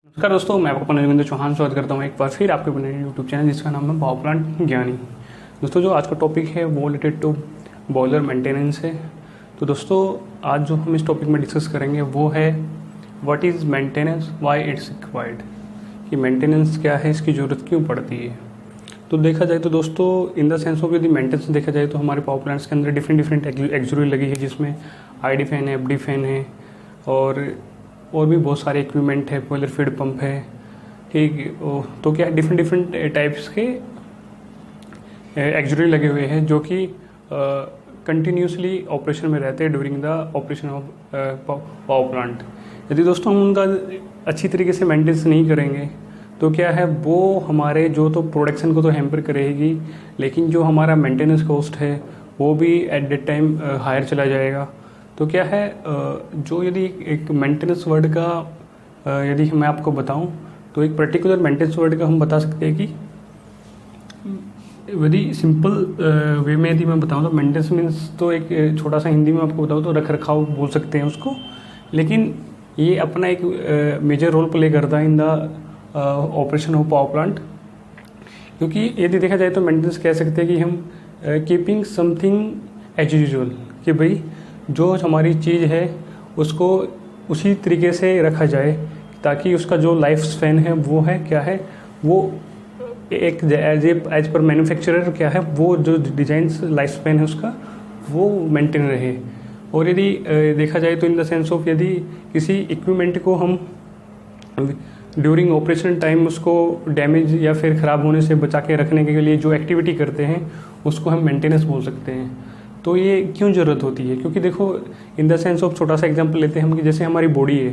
नमस्कार दोस्तों, मैं आपको अपना रविंद्र चौहान स्वागत करता हूँ एक बार फिर आपके अपने यूट्यूब चैनल जिसका नाम है पावर प्लांट ज्ञानी। दोस्तों, जो आज का टॉपिक है वो रिलेटेड टू बॉयलर मेंटेनेंस है। तो दोस्तों, आज जो हम इस टॉपिक में डिस्कस करेंगे वो है what is maintenance, why it's required, कि मेंटेनेंस क्या है, इसकी ज़रूरत क्यों पड़ती है। तो देखा जाए तो दोस्तों, इन द सेंस ऑफ यदि मेंटेनेंस देखा जाए तो हमारे पावर प्लांट्स के अंदर डिफरेंट एक्सुरी लगी है, जिसमें आईडी फैन है, एफडी फैन है और भी बहुत सारे इक्विपमेंट है, बॉयलर फीड पंप है, ठीक। तो क्या डिफरेंट टाइप्स के एक्सुरी लगे हुए हैं जो कि कंटिन्यूसली ऑपरेशन में रहते हैं during the operation of power plant. यदि दोस्तों हम उनका अच्छी तरीके से मेंटेनेंस नहीं करेंगे तो क्या है, वो हमारे जो तो प्रोडक्शन को तो हैम्पर करेगी, लेकिन जो हमारा मेंटेनेंस कॉस्ट है वो भी एट दैट टाइम हायर चला जाएगा। तो क्या है, जो यदि एक मेंटेनेंस वर्ड का यदि मैं आपको बताऊं तो एक पर्टिकुलर मेंटेनेंस वर्ड का हम बता सकते हैं कि यदि सिंपल वे में यदि मैं बताऊं तो मेंटेनेंस मीन्स तो एक छोटा सा हिंदी में आपको बताऊं तो रख रखाव बोल सकते हैं उसको, लेकिन ये अपना एक मेजर रोल प्ले करता है in the operation of power plant. क्योंकि यदि देखा जाए तो मेंटेनेंस कह सकते हैं कि हम कीपिंग समथिंग एज यूजुअल, कि भाई जो हमारी चीज़ है उसको उसी तरीके से रखा जाए ताकि उसका जो लाइफ स्पैन है वो है क्या है, वो एक एज पर मैन्युफैक्चरर क्या है, वो जो डिजाइन लाइफ स्पैन है उसका वो मेंटेन रहे। और यदि देखा जाए तो इन द सेंस ऑफ यदि किसी इक्विपमेंट को हम ड्यूरिंग ऑपरेशन टाइम उसको डैमेज या फिर ख़राब होने से बचा के रखने के लिए जो एक्टिविटी करते हैं उसको हम मेंटेनेंस बोल सकते हैं। तो ये क्यों ज़रूरत होती है, क्योंकि देखो इन द सेंस ऑफ छोटा सा एग्जांपल लेते हैं हम कि जैसे हमारी बॉडी है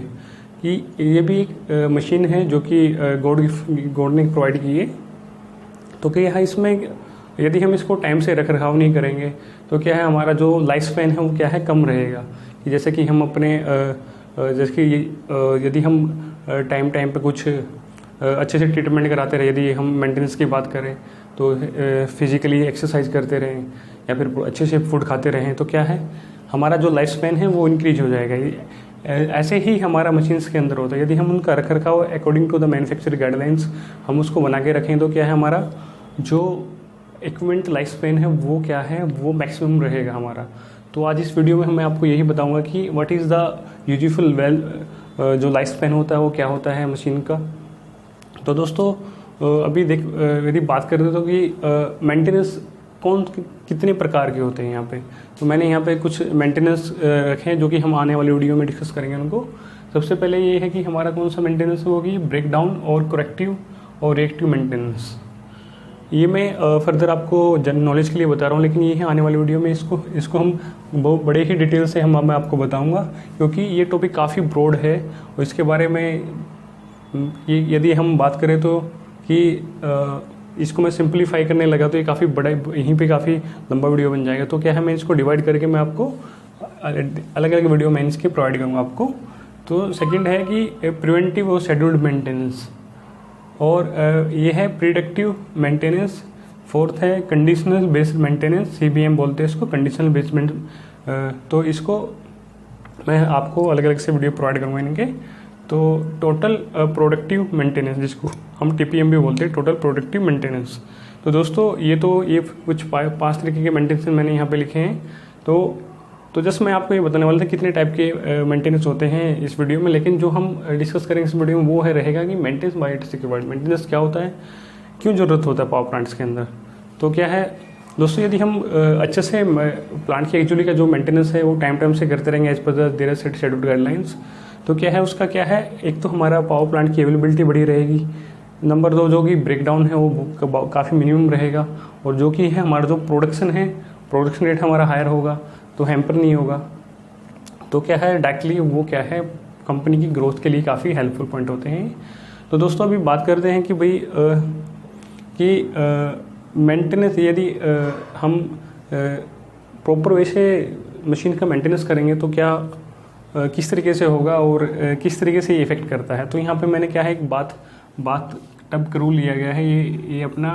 कि ये भी एक मशीन है जो कि गॉड ने प्रोवाइड की है। तो क्या है, इसमें यदि हम इसको टाइम से रख रखाव नहीं करेंगे तो क्या है, हमारा जो लाइफ स्पैन है वो क्या है, कम रहेगा। कि जैसे कि हम अपने जैसे कि यदि हम टाइम पे कुछ अच्छे से ट्रीटमेंट कराते रहे, यदि हम मेंटेनेंस की बात करें तो फिजिकली एक्सरसाइज करते रहें या फिर अच्छे से फूड खाते रहें, तो क्या है, हमारा जो लाइफ स्पैन है वो इंक्रीज हो जाएगा। ऐसे ही हमारा मशीन्स के अंदर होता है, यदि हम उनका रख रखाव according to the manufacture guidelines हम उसको बना के रखें तो क्या है, हमारा जो इक्विपमेंट लाइफ स्पैन है वो क्या है, वो मैक्सिमम रहेगा हमारा। तो आज इस वीडियो में मैं आपको यही बताऊंगा कि व्हाट इज़ द यूजफुल जो लाइफ स्पैन होता है वो क्या होता है मशीन का। तो दोस्तों, अभी यदि बात करते तो कि मेंटेनेंस कितने प्रकार के होते हैं यहाँ पे, तो मैंने यहाँ पे कुछ मेंटेनेंस रखे हैं जो कि हम आने वाली वीडियो में डिस्कस करेंगे उनको। सबसे पहले ये है कि हमारा कौन सा मेंटेनेंस होगी, ब्रेक डाउन और करेक्टिव और रिएक्टिव मेंटेनेंस। ये मैं फर्दर आपको जनरल नॉलेज के लिए बता रहा हूँ, लेकिन ये है आने वाली वीडियो में इसको हम बहुत बड़े ही डिटेल से मैं आपको बताऊँगा, क्योंकि ये टॉपिक काफ़ी ब्रॉड है और इसके बारे में यदि हम बात करें तो कि इसको मैं सिंप्लीफाई करने लगा तो ये काफ़ी बड़ा, यहीं पे काफ़ी लंबा वीडियो बन जाएगा। तो क्या है, मैं इसको डिवाइड करके मैं आपको अलग अलग वीडियो में इसके प्रोवाइड करूँगा आपको। तो सेकंड है कि प्रिवेंटिव और शेड्यूल्ड मेंटेनेंस, और ये है प्रिडिक्टिव मेंटेनेंस। फोर्थ है कंडीशनल बेस्ड मेंटेनेंस, CBM बोलते हैं इसको, कंडीशनल बेस्ड तो इसको मैं आपको अलग अलग से वीडियो प्रोवाइड करूँगा इनके। तो टोटल प्रोडक्टिव मेंटेनेंस, जिसको हम TPM भी बोलते हैं, टोटल प्रोडक्टिव मेंटेनेंस। तो दोस्तों, ये कुछ 5 तरीके के मेंटेनेंस मैंने यहाँ पे लिखे हैं। तो जस्ट मैं आपको ये बताने वाला था कितने टाइप के मेंटेनेंस होते हैं इस वीडियो में, लेकिन जो हम डिस्कस करेंगे इस वीडियो में वो रहेगा कि maintenance bye it's required, maintenance क्या होता है, क्यों ज़रूरत होता है पावर प्लांट्स के अंदर। तो क्या है दोस्तों, यदि हम अच्छे से प्लांट की एक्चुअली का जो मेंटेनेंस है वो टाइम से करते रहेंगे as per there set scheduled guidelines, तो क्या है, उसका क्या है, एक तो हमारा पावर प्लांट की अवेलेबिलिटी बढ़ी रहेगी। नंबर 2, जो कि ब्रेक डाउन है वो काफ़ी मिनिमम रहेगा, और जो कि है हमारा जो प्रोडक्शन रेट हमारा हायर होगा, तो हैम्पर नहीं होगा। तो क्या है, डायरेक्टली वो क्या है, कंपनी की ग्रोथ के लिए काफ़ी हेल्पफुल पॉइंट होते हैं। तो दोस्तों, अभी बात करते हैं कि भाई मेंटेनेंस, यदि हम प्रॉपर वे से मशीन का मेंटेनेंस करेंगे तो क्या किस तरीके से होगा और किस तरीके से ये इफेक्ट करता है। तो यहाँ पे मैंने क्या है, एक बात टब का रूल लिया गया है, ये अपना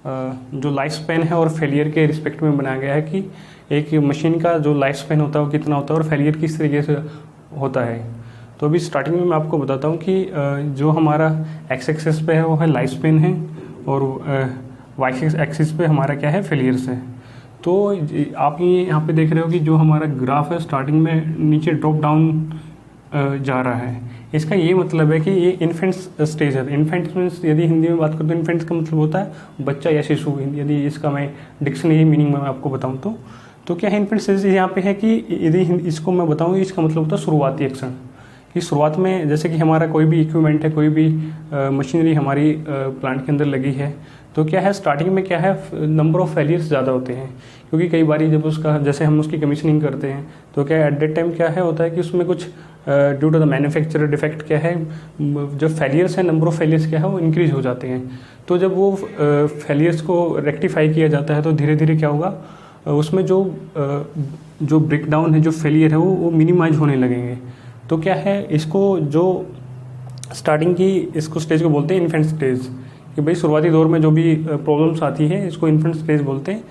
जो लाइफ स्पैन है और फेलियर के रिस्पेक्ट में बनाया गया है कि एक मशीन का जो लाइफ स्पैन होता है वो कितना होता है और फेलियर किस तरीके से होता है। तो अभी स्टार्टिंग में मैं आपको बताता हूँ कि जो हमारा एक्स एक्सिस पे है वो है लाइफ स्पेन है, और वाई एक्सिस पे हमारा क्या है, फेलियर्स है। तो आप ये यहाँ पे देख रहे हो कि जो हमारा ग्राफ है स्टार्टिंग में नीचे ड्रॉप डाउन जा रहा है। इसका ये मतलब है कि ये इन्फेंट्स स्टेज है। इन्फेंट्स मीन्स यदि हिंदी में बात करूँ तो इन्फेंट्स का मतलब होता है बच्चा या शिशु। यदि इसका मैं डिक्शनरी मीनिंग में आपको बताऊँ तो क्या है, इन्फेंट स्टेज यहाँ पे है कि यदि इसको मैं बताऊँ, इसका मतलब होता है शुरुआती अक्षर। कि शुरुआत में जैसे कि हमारा कोई भी इक्विपमेंट है, कोई भी मशीनरी हमारी प्लांट के अंदर लगी है, तो क्या है स्टार्टिंग में क्या है, नंबर ऑफ फेलियर्स ज़्यादा होते हैं। क्योंकि कई बार जब उसका जैसे हम उसकी कमीशनिंग करते हैं तो क्या एट दैट टाइम क्या है होता है कि उसमें कुछ due to the manufacturer defect क्या है, जो फेलियर्स है, नंबर ऑफ फेलियर्स क्या है वो इंक्रीज हो जाते हैं। तो जब वो फेलियर्स को रेक्टिफाई किया जाता है तो धीरे धीरे क्या होगा, उसमें जो ब्रेकडाउन है, जो फेलियर है वो मिनिमाइज होने लगेंगे। तो क्या है, इसको जो स्टार्टिंग की इसको स्टेज को बोलते हैं इन्फेंट स्टेज, कि भाई शुरुआती दौर में जो भी प्रॉब्लम्स आती है इसको इन्फेंट स्टेज बोलते हैं।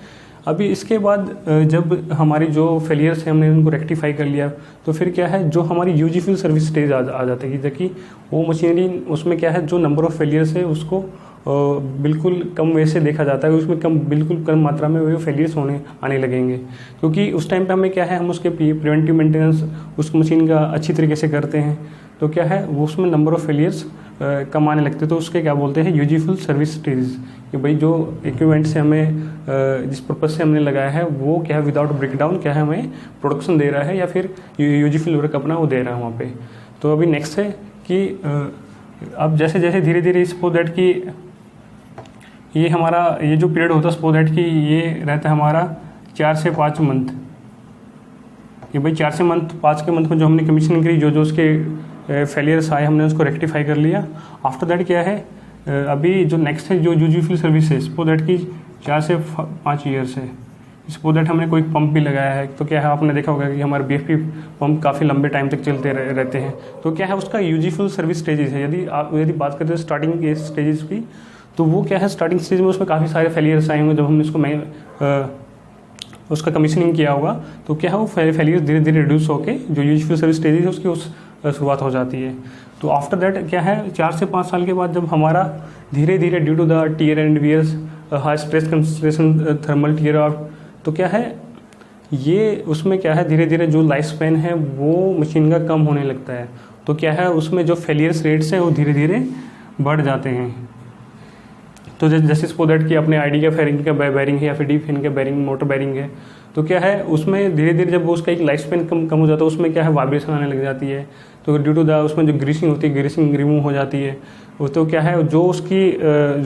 अभी इसके बाद जब हमारी जो फेलियर्स हैं हमने उनको रेक्टिफाई कर लिया, तो फिर क्या है, जो हमारी यूजफुल सर्विस स्टेज आ जाती है, कि वो मशीनरी उसमें क्या है, जो नंबर ऑफ फेलियर्स है उसको बिल्कुल कम वे से देखा जाता है, उसमें बिल्कुल कम मात्रा में वो फेलियर्स आने लगेंगे। क्योंकि उस टाइम पे हमें क्या है, हम उसके प्रिवेंटिव मेंटेनेंस उस मशीन का अच्छी तरीके से करते हैं, तो क्या है वो उसमें नंबर ऑफ फेलियर्स कम आने लगते हैं। तो उसके क्या बोलते हैं, यूजफुल सर्विस स्टेज, कि भाई जो इक्विपमेंट से हमें जिस पर्पज से हमने लगाया है वो क्या है विदाउट ब्रेकडाउन क्या है हमें प्रोडक्शन दे रहा है, या फिर यूजफुल वर्क अपना वो दे रहा है वहाँ पे। तो अभी नेक्स्ट है कि अब जैसे जैसे धीरे धीरे सपोज दैट कि ये हमारा ये जो पीरियड होता है सपोज दैट कि ये रहता है हमारा 4 से 5 मंथ, कि भाई 4 से 5 के मंथ में जो हमने कमीशनिंग करी, जो उसके फेलियर्स आए हमने उसको रेक्टिफाई कर लिया। आफ्टर दैट क्या है, अभी जो नेक्स्ट है जो यूजफुल सर्विस है, सपोज दैट कि 4 से 5 ईयर्स है, सपोज दैट हमने कोई पंप भी लगाया है, तो क्या है आपने देखा होगा कि हमारे बीएफपी पंप काफ़ी लंबे टाइम तक चलते रहते हैं। तो क्या है उसका यूजफुल सर्विस स्टेजेस है। यदि बात करते हैं स्टार्टिंग के स्टेजेस की, तो वो क्या है स्टार्टिंग स्टेज में उसमें काफ़ी सारे फेलियर्स आए होंगे। जब हमने उसका कमीशनिंग किया होगा तो क्या है वो फेलियर्स धीरे धीरे रिड्यूस होकर जो यूजफुल सर्विस स्टेज है उसकी शुरुआत हो जाती है। तो आफ्टर दैट क्या है 4 से 5 साल के बाद जब हमारा धीरे धीरे due to the tear and wears high stress concentration thermal tear out, तो क्या है ये उसमें क्या है धीरे धीरे जो लाइफ स्पैन है वो मशीन का कम होने लगता है। तो क्या है उसमें जो फेलियर्स रेट्स हैं वो धीरे धीरे बढ़ जाते हैं। तो जैसे सपोज दैट कि अपने आईडी का फेरिंग का बैरिंग है या फिर डी फिन का बैरिंग मोटर बैरिंग है, तो क्या है उसमें धीरे धीरे जब उसका एक लाइफ स्पेन कम हो जाता है उसमें क्या है वाइब्रेशन आने लग जाती है। तो ड्यू टू द उसमें जो ग्रीसिंग होती है ग्रीसिंग रिमूव हो जाती है। तो क्या है जो उसकी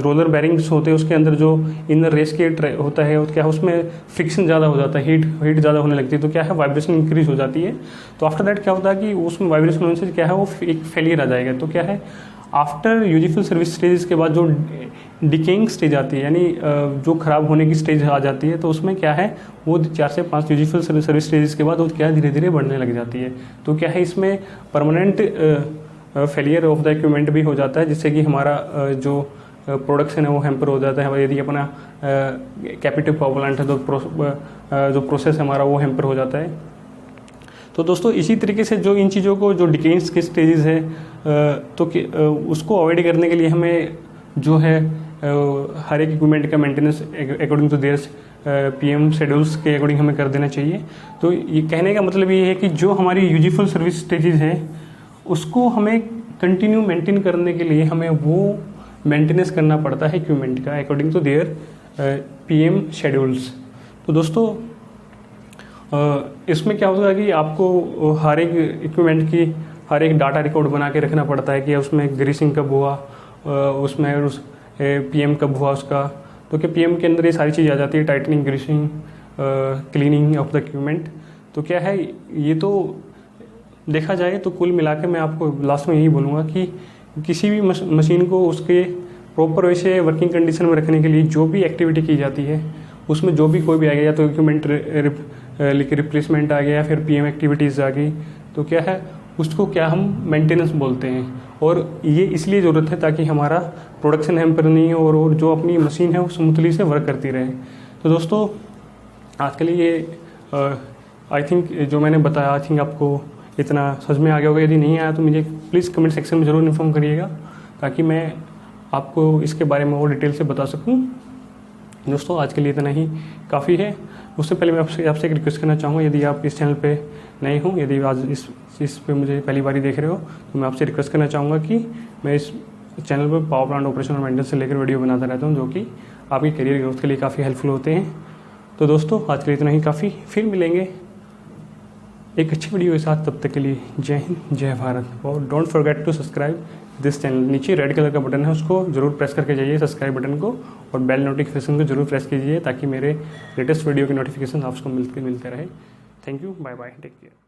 रोलर बैरिंग्स होते हैं उसके अंदर जो इनर रेस्केट होता है क्या है उसमें फ्रिक्शन ज़्यादा हो जाता है, हीट ज़्यादा होने लगती है। तो क्या है वाइब्रेशन इंक्रीज हो जाती है। तो आफ्टर दैट क्या होता है कि उसमें वाइब्रेशन होने से क्या है वो एक फेलियर आ जाएगा। तो क्या है आफ्टर यूजफुल सर्विस स्टेज के बाद जो डिकेइंग स्टेज आती है, यानी जो ख़राब होने की स्टेज आ जाती है, तो उसमें क्या है वो 4 से 5 यूजफुल सर्विस स्टेजेस के बाद वो क्या है धीरे धीरे बढ़ने लग जाती है। तो क्या है इसमें permanent failure of the equipment भी हो जाता है, जिससे कि हमारा जो प्रोडक्शन है वो हैम्पर हो जाता है। यदि अपना कैपिटिव पावर प्लांट है तो जो प्रोसेस हमारा वो हैम्पर हो जाता है। तो दोस्तों इसी तरीके से जो इन चीज़ों को जो डिकेइंग्स के स्टेजेस है तो उसको अवॉइड करने के लिए हमें जो है हर एक इक्विपमेंट का maintenance according to their PM schedules के अकॉर्डिंग हमें कर देना चाहिए। तो ये कहने का मतलब ये है कि जो हमारी यूजफुल सर्विस स्टेजेस है उसको हमें कंटिन्यू मेंटेन करने के लिए हमें वो मेंटेनेंस करना पड़ता है इक्विपमेंट का according to their PM schedules. तो दोस्तों इसमें क्या होगा कि आपको हर एक इक्विपमेंट की हर एक डाटा रिकॉर्ड बना के रखना पड़ता है कि उसमें ग्रीसिंग कब हुआ, उसमें उस पीएम कब हुआ उसका। तो क्या पीएम के अंदर ये सारी चीज़ आ जाती है, tightening, greasing, cleaning of the equipment. तो क्या है ये तो देखा जाए तो कुल मिला के मैं आपको लास्ट में यही बोलूँगा कि किसी भी मशीन को उसके प्रॉपर वैसे वर्किंग कंडीशन में रखने के लिए जो भी एक्टिविटी की जाती है उसमें जो भी कोई भी आ गया, या तो इक्विपमेंट रिप्लेसमेंट आ गया या फिर पीएम एक्टिविटीज़ आ गई, तो क्या है उसको क्या हम मेंटेनेंस बोलते हैं। और ये इसलिए ज़रूरत है ताकि हमारा प्रोडक्शन हैम्पर नहीं हो और जो अपनी मशीन है वो स्मूथली से वर्क करती रहे। तो दोस्तों आज के लिए ये आई थिंक जो मैंने बताया आई थिंक आपको इतना समझ में आ गया होगा। यदि नहीं आया तो मुझे प्लीज़ कमेंट सेक्शन में ज़रूर इन्फॉर्म करिएगा, ताकि मैं आपको इसके बारे में और डिटेल से बता सकूं। दोस्तों आज के लिए इतना ही काफ़ी है। उससे पहले मैं आपसे एक रिक्वेस्ट करना चाहूँगा, यदि आप इस चैनल पे नए हों, यदि आज इस पे मुझे पहली बार ही देख रहे हो, तो मैं आपसे रिक्वेस्ट करना चाहूँगा कि मैं इस चैनल पर पावर प्लांट ऑपरेशन और मेंटेनेंस से लेकर वीडियो बनाता रहता हूँ, जो कि आपकी करियर ग्रोथ के लिए काफ़ी हेल्पफुल होते हैं। तो दोस्तों आज के लिए इतना ही काफ़ी, फिर मिलेंगे एक अच्छी वीडियो के साथ। तब तक के लिए जय हिंद, जय भारत। और don't forget to subscribe this channel. नीचे रेड कलर का बटन है, उसको जरूर प्रेस करके जाइए सब्सक्राइब बटन को, और बेल नोटिफिकेशन को जरूर प्रेस कीजिए, ताकि मेरे लेटेस्ट वीडियो की नोटिफिकेशन आपको मिलते रहे। Thank you, bye bye, take care.